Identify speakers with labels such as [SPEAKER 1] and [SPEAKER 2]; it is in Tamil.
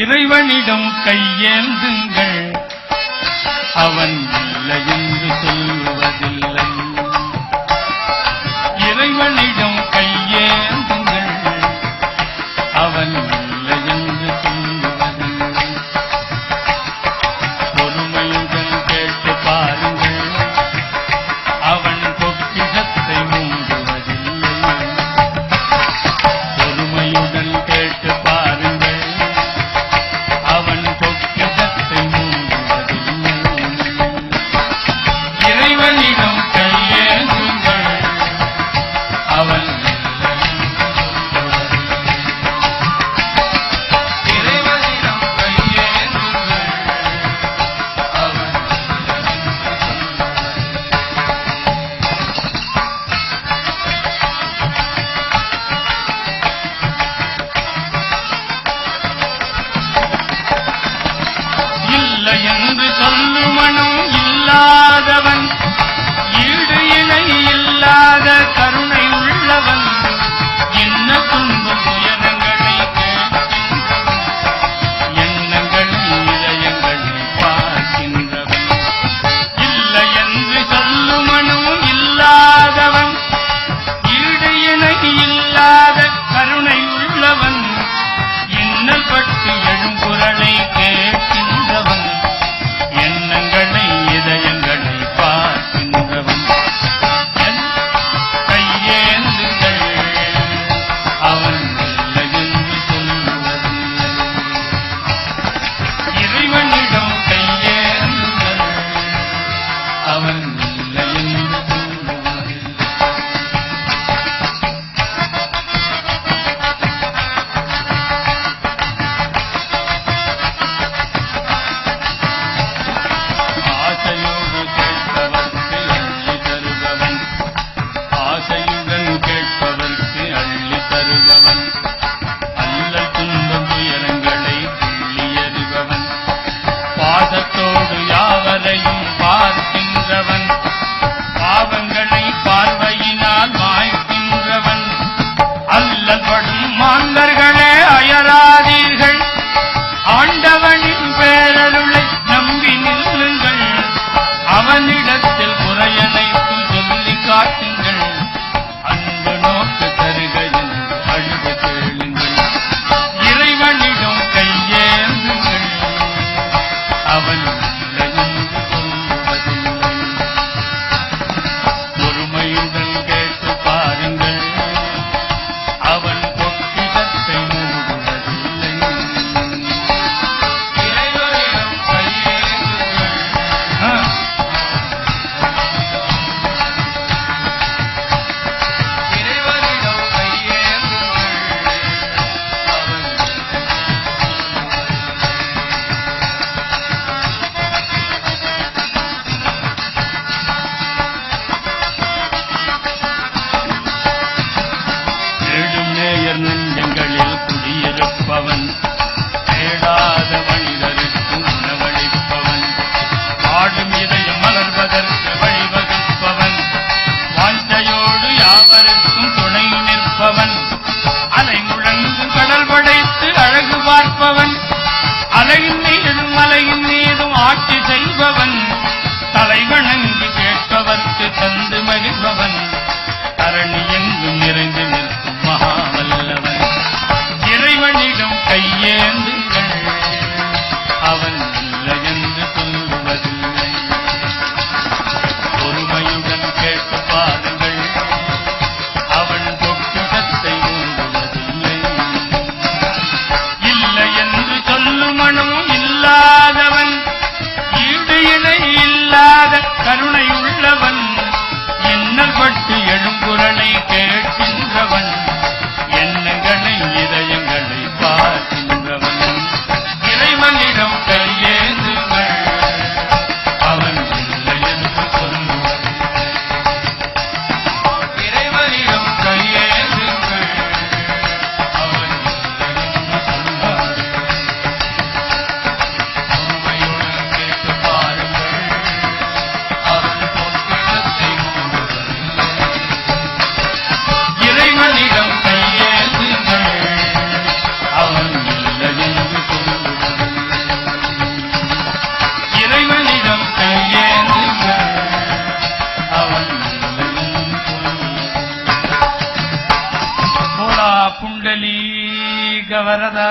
[SPEAKER 1] இறைவனிடம் கையேந்துங்கள், அவன் இல்லை என்று சொல்லுவதில்லை. இறைவனிடம் கையேந்துங்கள், அவன் இல்லை என்று சொல்லுவதில்லை. பொறுமையுடன் கேட்டு பாருங்கள், அவன் பொக்கிஷத்தை மூடுவதில்லை. பொறுமையுடன் கேட்டு பாருங்கள், அவன் பொக்கிஷத்தை மூடுவதில்லை. இறைவனிடம் கையேந்துங்கள், அவன் என்று சொல்லுமனும் இல்லாதவன், ஈடு இணை இல்லாத கருணை உள்ளவன், என்ன துன்பம் துயரங்களை எண்ணங்களை இதயங்களை பார்க்கின்றவன். இல்லை என்று சொல்லுமனும் இல்லாதவன், ஈடு இணை இல்லாத கருணை உள்ளவன், இன்னல் பட்டு எழும் குரலை கேட்கின்றவன், எண்ணங்களை இதயங்களை பார்க்கின்றவன். கையேந்துங்கள், அவன் இல்லை என்று சொல்லுவதில்லை. இறைவனிடம் கையேந்துங்கள், அவன் இல்லை என்று சொல்லுவதில்லை. ஆசையோடு கேட்பவர்க்கு அள்ளி தருபவன், ஆசையுடன் கேட்பவர்க்கு அள்ளி தருபவன், அல்லல் துன்பம் துயரங்களை துள்ளி எறிபவன், பாதத்தோடு யாவரையும் பார்க்கின்றவன், பாவங்களை பார்வையினால் மாய்க்கின்றவன். அல்லல் படும் மாந்தர்களே அயராதீர்கள், ஆண்டவனின் பேரருளை நம்பி நில்லுங்கள், அவனிடத்தில் குறையனைத்து சொல்லி காட்டுங்கள், அன்பு நோக்கு தருக என்று அழுது கேளுங்கள். இறைவனிடம் கையேந்துங்கள், அவன் இல்லை என்று சொல்லுவதில்லை. பொறுமையுடன் கேட்டு பாருங்கள், அவன் பொக்கிஷத்தை மூடுவதில்லை. இறைவனிடம் கையேந்துங்கள், இறைவனிடம் கையேந்துங்கள், அவன் தேடும் நேயர் நெஞ்சங்களில் குடியிருப்பவன், தேடாத மனிதருக்கு உணவளிப்பவன், பாடும் இதயம் மலர்வதற்கு வழிவகுப்பவன், வாஞ்சையோடு யாவருக்கும் துணை நிற்பவன், அலை முழங்கும் கடல் படைத்து அழகு பார்ப்பவன், அலையின் மீதும் மலையின் மீதும் ஆட்சி செய்பவன், தலைவணங்கி கேட்பவர்க்கு தந்து மகிழ்பவன், தரணி எங்கும் நிறைந்து நிற்கும் மகாவல்லவன். இறைவனிடம் கையேந்துங்கள், அவன் இல்லை என்று சொல்லுவதில்லை. பொறுமையுடன் கேட்டு பாருங்கள், அவன் பொக்கிஷத்தை மூடுவதில்லை. இல்லை என்று சொல்லுமனும் இல்லாதவன், ஈடு இணை இல்லாத கருணை உள்ளவன், இன்னல் பட்டு எழும் குரலை கேட்கின்றவன், எண்ணங்களை இதயங்களை பார்க்கின்றவன். இறைவனிடம் கையேந்துங்கள், அவன் இல்லை என்று சொல்லுவதில்லை. இறைவனிடம் கையேந்துங்கள், அவன் இல்லை என்று சொல்லுவதில்லை. புண்டலீக வரதா